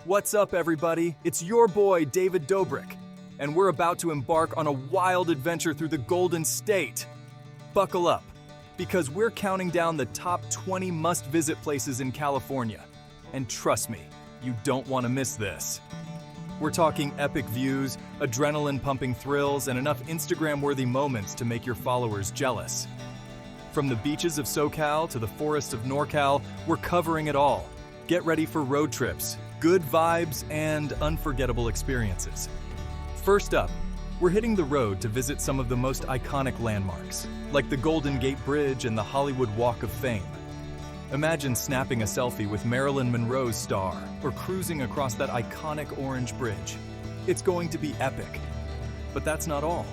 What's up, everybody? It's your boy, David Dobrik, and we're about to embark on a wild adventure through the Golden State. Buckle up, because we're counting down the top 20 must-visit places in California. And trust me, you don't want to miss this. We're talking epic views, adrenaline-pumping thrills, and enough Instagram-worthy moments to make your followers jealous. From the beaches of SoCal to the forests of NorCal, we're covering it all. Get ready for road trips, good vibes, and unforgettable experiences. First up, we're hitting the road to visit some of the most iconic landmarks, like the Golden Gate Bridge and the Hollywood Walk of Fame. Imagine snapping a selfie with Marilyn Monroe's star, or cruising across that iconic orange bridge. It's going to be epic. But that's not all.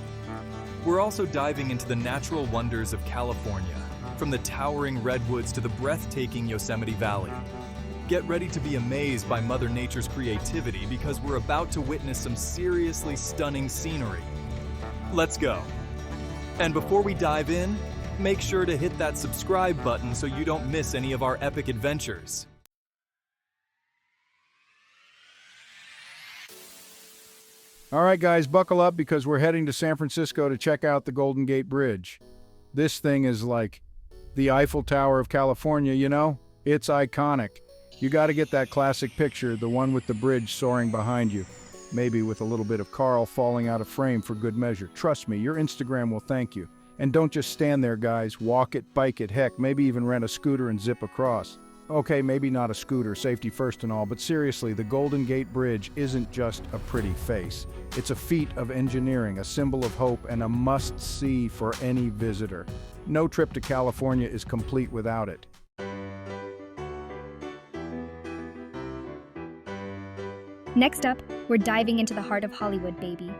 We're also diving into the natural wonders of California, from the towering redwoods to the breathtaking Yosemite Valley. Get ready to be amazed by Mother Nature's creativity because we're about to witness some seriously stunning scenery. Let's go. And before we dive in, make sure to hit that subscribe button so you don't miss any of our epic adventures. All right, guys, buckle up because we're heading to San Francisco to check out the Golden Gate Bridge. This thing is like the Eiffel Tower of California, you know? It's iconic. You got to get that classic picture, the one with the bridge soaring behind you. Maybe with a little bit of Carl falling out of frame for good measure. Trust me, your Instagram will thank you. And don't just stand there, guys. Walk it, bike it, heck, maybe even rent a scooter and zip across. Okay, maybe not a scooter, safety first and all, but seriously, the Golden Gate Bridge isn't just a pretty face. It's a feat of engineering, a symbol of hope, and a must-see for any visitor. No trip to California is complete without it. Next up, we're diving into the heart of Hollywood, baby.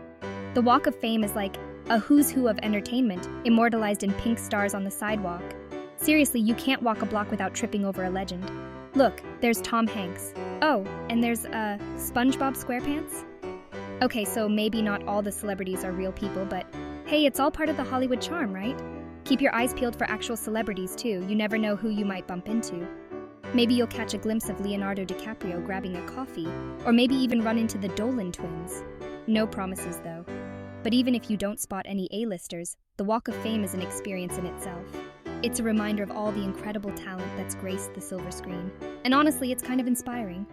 The Walk of Fame is like a who's who of entertainment, immortalized in pink stars on the sidewalk. Seriously, you can't walk a block without tripping over a legend. Look, there's Tom Hanks. Oh, and there's, SpongeBob SquarePants? Okay, so maybe not all the celebrities are real people, but hey, it's all part of the Hollywood charm, right? Keep your eyes peeled for actual celebrities, too. You never know who you might bump into. Maybe you'll catch a glimpse of Leonardo DiCaprio grabbing a coffee, or maybe even run into the Dolan twins. No promises, though. But even if you don't spot any A-listers, the Walk of Fame is an experience in itself. It's a reminder of all the incredible talent that's graced the silver screen. And honestly, it's kind of inspiring.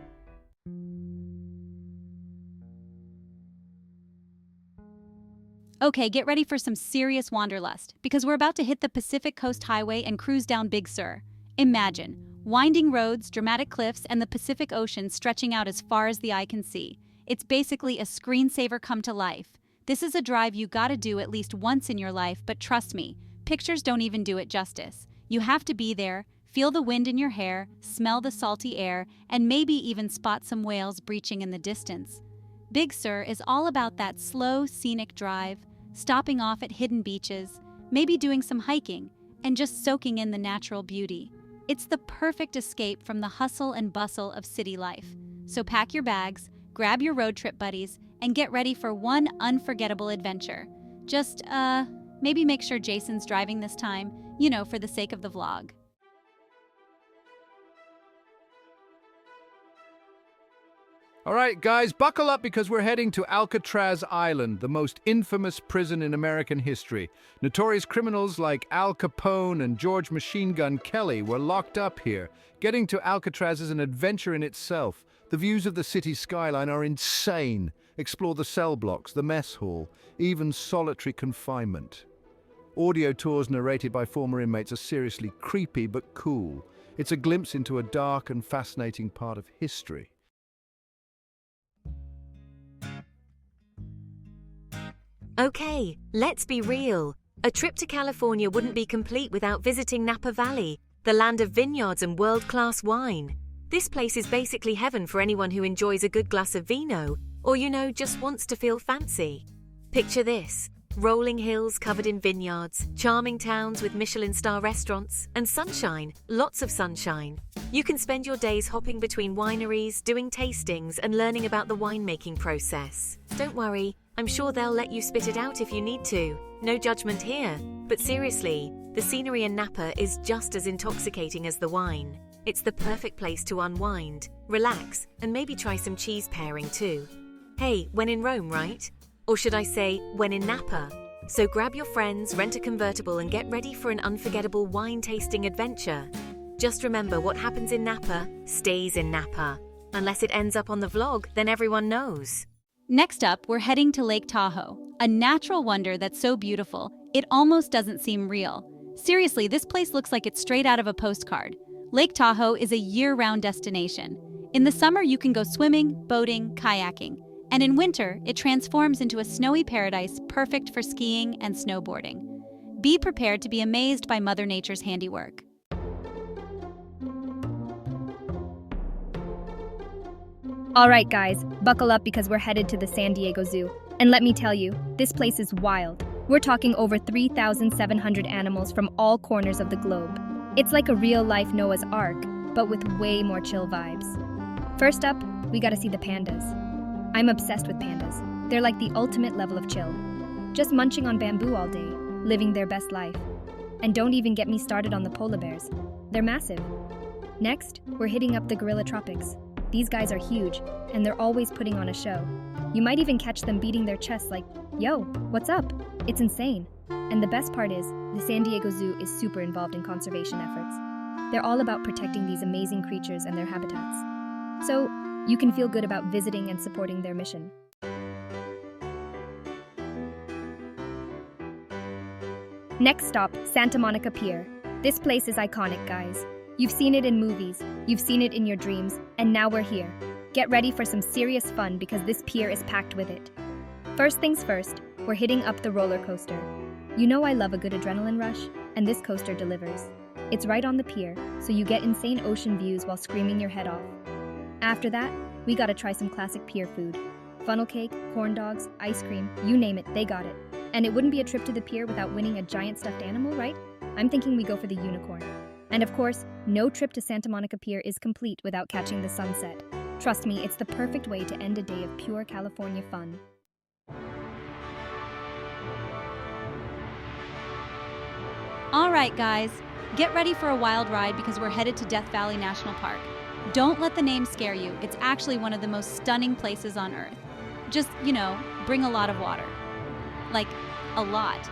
Okay, get ready for some serious wanderlust, because we're about to hit the Pacific Coast Highway and cruise down Big Sur. Imagine, winding roads, dramatic cliffs, and the Pacific Ocean stretching out as far as the eye can see. It's basically a screensaver come to life. This is a drive you gotta do at least once in your life, but trust me, pictures don't even do it justice. You have to be there, feel the wind in your hair, smell the salty air, and maybe even spot some whales breaching in the distance. Big Sur is all about that slow, scenic drive, stopping off at hidden beaches, maybe doing some hiking, and just soaking in the natural beauty. It's the perfect escape from the hustle and bustle of city life. So pack your bags, grab your road trip buddies, and get ready for one unforgettable adventure. Just, maybe make sure Jason's driving this time, for the sake of the vlog. All right, guys, buckle up because we're heading to Alcatraz Island, the most infamous prison in American history. Notorious criminals like Al Capone and George Machine Gun Kelly were locked up here. Getting to Alcatraz is an adventure in itself. The views of the city skyline are insane. Explore the cell blocks, the mess hall, even solitary confinement. Audio tours narrated by former inmates are seriously creepy but cool. It's a glimpse into a dark and fascinating part of history. Okay, let's be real. A trip to California wouldn't be complete without visiting Napa Valley, the land of vineyards and world-class wine. This place is basically heaven for anyone who enjoys a good glass of vino, or just wants to feel fancy. Picture this: rolling hills covered in vineyards, charming towns with Michelin star restaurants, and sunshine, lots of sunshine. You can spend your days hopping between wineries, doing tastings, and learning about the winemaking process. Don't worry, I'm sure they'll let you spit it out if you need to. No judgment here. But seriously, the scenery in Napa is just as intoxicating as the wine. It's the perfect place to unwind, relax, and maybe try some cheese pairing too. Hey, when in Rome, right? Or should I say, when in Napa? So grab your friends, rent a convertible, and get ready for an unforgettable wine-tasting adventure. Just remember, what happens in Napa stays in Napa. Unless it ends up on the vlog, then everyone knows. Next up, we're heading to Lake Tahoe, a natural wonder that's so beautiful, it almost doesn't seem real. Seriously, this place looks like it's straight out of a postcard. Lake Tahoe is a year-round destination. In the summer, you can go swimming, boating, kayaking. And in winter, it transforms into a snowy paradise perfect for skiing and snowboarding. Be prepared to be amazed by Mother Nature's handiwork. All right, guys, buckle up because we're headed to the San Diego Zoo. And let me tell you, this place is wild. We're talking over 3,700 animals from all corners of the globe. It's like a real-life Noah's Ark, but with way more chill vibes. First up, we gotta see the pandas. I'm obsessed with pandas. They're like the ultimate level of chill. Just munching on bamboo all day, living their best life. And don't even get me started on the polar bears. They're massive. Next, we're hitting up the gorilla tropics. These guys are huge, and they're always putting on a show. You might even catch them beating their chests like, "Yo, what's up?" It's insane. And the best part is, the San Diego Zoo is super involved in conservation efforts. They're all about protecting these amazing creatures and their habitats. So, you can feel good about visiting and supporting their mission. Next stop, Santa Monica Pier. This place is iconic, guys. You've seen it in movies, you've seen it in your dreams, and now we're here. Get ready for some serious fun because this pier is packed with it. First things first, we're hitting up the roller coaster. You know I love a good adrenaline rush, and this coaster delivers. It's right on the pier, so you get insane ocean views while screaming your head off. After that, we gotta try some classic pier food. Funnel cake, corn dogs, ice cream, you name it, they got it. And it wouldn't be a trip to the pier without winning a giant stuffed animal, right? I'm thinking we go for the unicorn. And of course, no trip to Santa Monica Pier is complete without catching the sunset. Trust me, it's the perfect way to end a day of pure California fun. All right, guys, get ready for a wild ride because we're headed to Death Valley National Park. Don't let the name scare you. It's actually one of the most stunning places on Earth. Just, bring a lot of water. Like, a lot.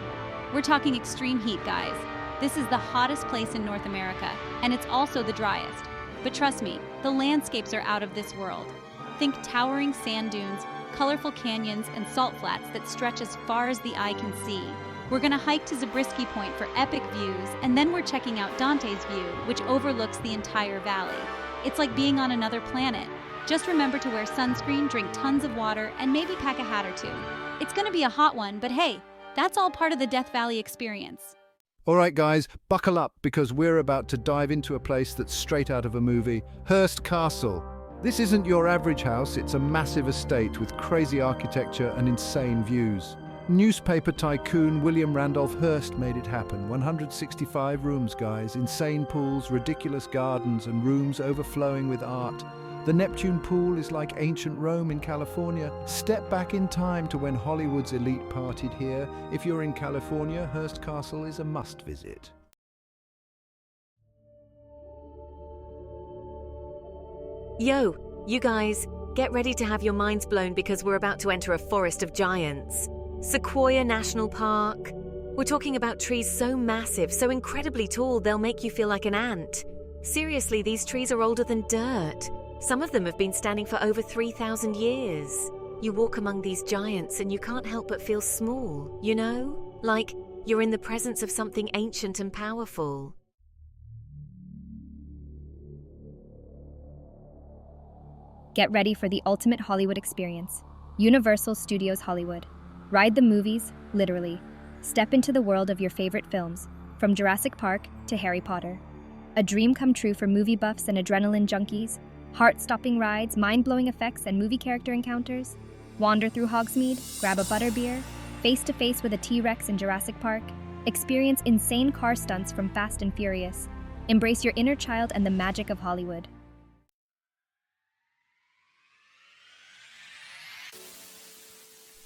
We're talking extreme heat, guys. This is the hottest place in North America, and it's also the driest. But trust me, the landscapes are out of this world. Think towering sand dunes, colorful canyons, and salt flats that stretch as far as the eye can see. We're gonna hike to Zabriskie Point for epic views, and then we're checking out Dante's View, which overlooks the entire valley. It's like being on another planet. Just remember to wear sunscreen, drink tons of water, and maybe pack a hat or two. It's gonna be a hot one, but hey, that's all part of the Death Valley experience. All right, guys, buckle up because we're about to dive into a place that's straight out of a movie, Hearst Castle. This isn't your average house, it's a massive estate with crazy architecture and insane views. Newspaper tycoon William Randolph Hearst made it happen. 165 rooms, guys, insane pools, ridiculous gardens, and rooms overflowing with art. The Neptune Pool is like ancient Rome in California. Step back in time to when Hollywood's elite partied here. If you're in California, Hearst Castle is a must visit. Yo, you guys, get ready to have your minds blown because we're about to enter a forest of giants. Sequoia National Park. We're talking about trees so massive, so incredibly tall, they'll make you feel like an ant. Seriously, these trees are older than dirt. Some of them have been standing for over 3,000 years. You walk among these giants and you can't help but feel small, Like you're in the presence of something ancient and powerful. Get ready for the ultimate Hollywood experience. Universal Studios Hollywood. Ride the movies, literally. Step into the world of your favorite films, from Jurassic Park to Harry Potter. A dream come true for movie buffs and adrenaline junkies. Heart-stopping rides, mind-blowing effects, and movie character encounters. Wander through Hogsmeade, grab a butterbeer, face-to-face with a T-Rex in Jurassic Park. Experience insane car stunts from Fast and Furious. Embrace your inner child and the magic of Hollywood.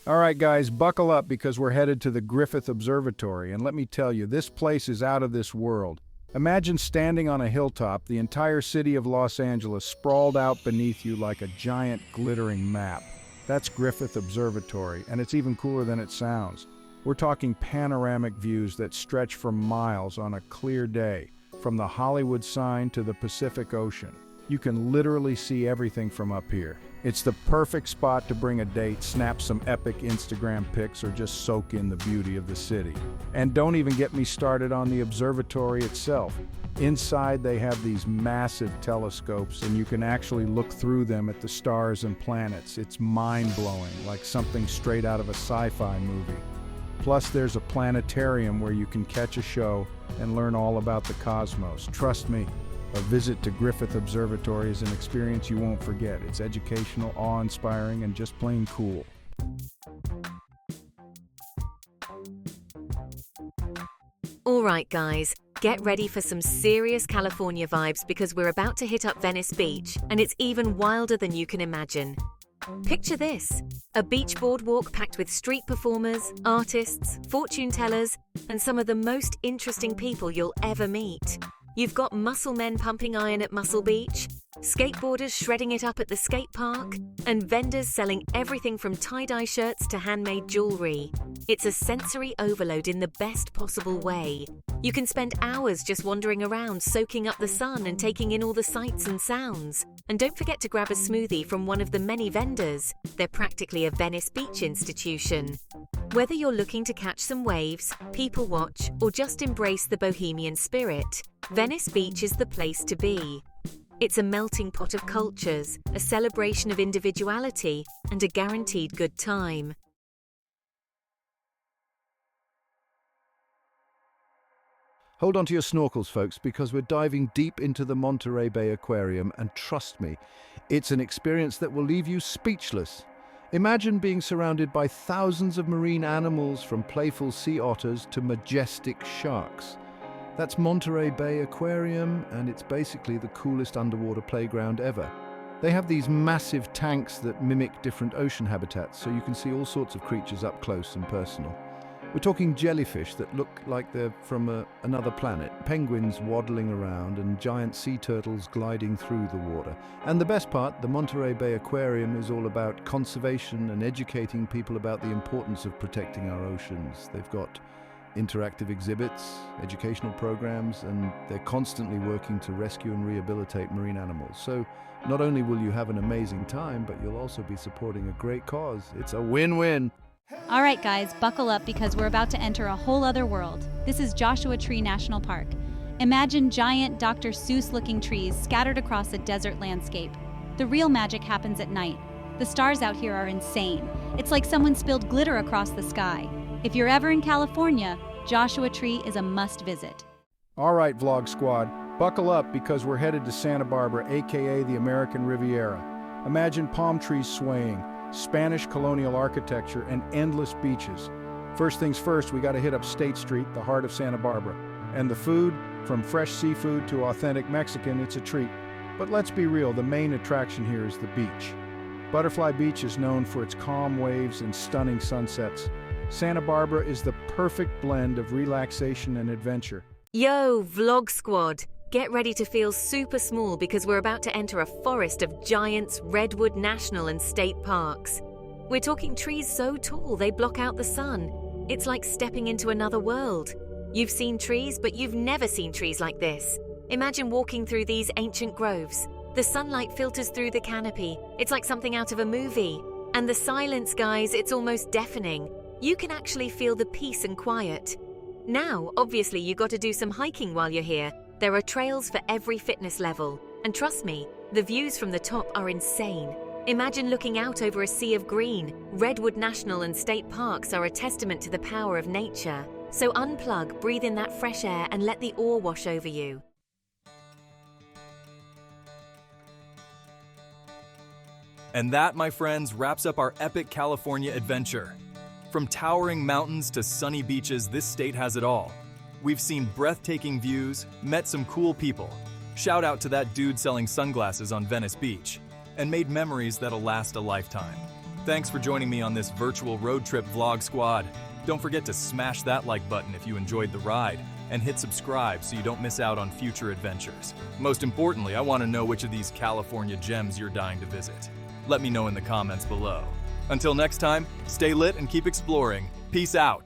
All right, guys, buckle up because we're headed to the Griffith Observatory. And let me tell you, this place is out of this world. Imagine standing on a hilltop, the entire city of Los Angeles sprawled out beneath you like a giant glittering map. That's Griffith Observatory, and it's even cooler than it sounds. We're talking panoramic views that stretch for miles on a clear day, from the Hollywood sign to the Pacific Ocean. You can literally see everything from up here. It's the perfect spot to bring a date, snap some epic Instagram pics, or just soak in the beauty of the city. And don't even get me started on the observatory itself. Inside, they have these massive telescopes, and you can actually look through them at the stars and planets. It's mind-blowing, like something straight out of a sci-fi movie. Plus, there's a planetarium where you can catch a show and learn all about the cosmos. Trust me, a visit to Griffith Observatory is an experience you won't forget. It's educational, awe-inspiring, and just plain cool. All right, guys, get ready for some serious California vibes because we're about to hit up Venice Beach, and it's even wilder than you can imagine. Picture this, a beach boardwalk packed with street performers, artists, fortune tellers, and some of the most interesting people you'll ever meet. You've got muscle men pumping iron at Muscle Beach, skateboarders shredding it up at the skate park, and vendors selling everything from tie-dye shirts to handmade jewelry. It's a sensory overload in the best possible way. You can spend hours just wandering around, soaking up the sun and taking in all the sights and sounds. And don't forget to grab a smoothie from one of the many vendors. They're practically a Venice Beach institution. Whether you're looking to catch some waves, people watch, or just embrace the bohemian spirit, Venice Beach is the place to be. It's a melting pot of cultures, a celebration of individuality, and a guaranteed good time. Hold on to your snorkels, folks, because we're diving deep into the Monterey Bay Aquarium, and trust me, it's an experience that will leave you speechless. Imagine being surrounded by thousands of marine animals, from playful sea otters to majestic sharks. That's Monterey Bay Aquarium, and it's basically the coolest underwater playground ever. They have these massive tanks that mimic different ocean habitats, so you can see all sorts of creatures up close and personal. We're talking jellyfish that look like they're from another planet, penguins waddling around, and giant sea turtles gliding through the water. And the best part, the Monterey Bay Aquarium is all about conservation and educating people about the importance of protecting our oceans. They've got interactive exhibits, educational programs, and they're constantly working to rescue and rehabilitate marine animals. So not only will you have an amazing time, but you'll also be supporting a great cause. It's a win-win. All right, guys, buckle up because we're about to enter a whole other world. This is Joshua Tree National Park. Imagine giant Dr. Seuss-looking trees scattered across a desert landscape. The real magic happens at night. The stars out here are insane. It's like someone spilled glitter across the sky. If you're ever in California, Joshua Tree is a must visit. All right, Vlog Squad, buckle up because we're headed to Santa Barbara, aka the American Riviera. Imagine palm trees swaying, Spanish colonial architecture, and endless beaches. First things first, we gotta hit up State Street, the heart of Santa Barbara. And the food, from fresh seafood to authentic Mexican, it's a treat. But let's be real, the main attraction here is the beach. Butterfly Beach is known for its calm waves and stunning sunsets. Santa Barbara is the perfect blend of relaxation and adventure. Yo, Vlog Squad! Get ready to feel super small because we're about to enter a forest of giants, Redwood National and State Parks. We're talking trees so tall they block out the sun. It's like stepping into another world. You've seen trees, but you've never seen trees like this. Imagine walking through these ancient groves. The sunlight filters through the canopy. It's like something out of a movie. And the silence, guys, it's almost deafening. You can actually feel the peace and quiet. Now, obviously, you got to do some hiking while you're here. There are trails for every fitness level. And trust me, the views from the top are insane. Imagine looking out over a sea of green. Redwood National and State Parks are a testament to the power of nature. So unplug, breathe in that fresh air, and let the awe wash over you. And that, my friends, wraps up our epic California adventure. From towering mountains to sunny beaches, this state has it all. We've seen breathtaking views, met some cool people, shout out to that dude selling sunglasses on Venice Beach, and made memories that'll last a lifetime. Thanks for joining me on this virtual road trip, Vlog Squad. Don't forget to smash that like button if you enjoyed the ride, and hit subscribe so you don't miss out on future adventures. Most importantly, I want to know which of these California gems you're dying to visit. Let me know in the comments below. Until next time, stay lit and keep exploring. Peace out.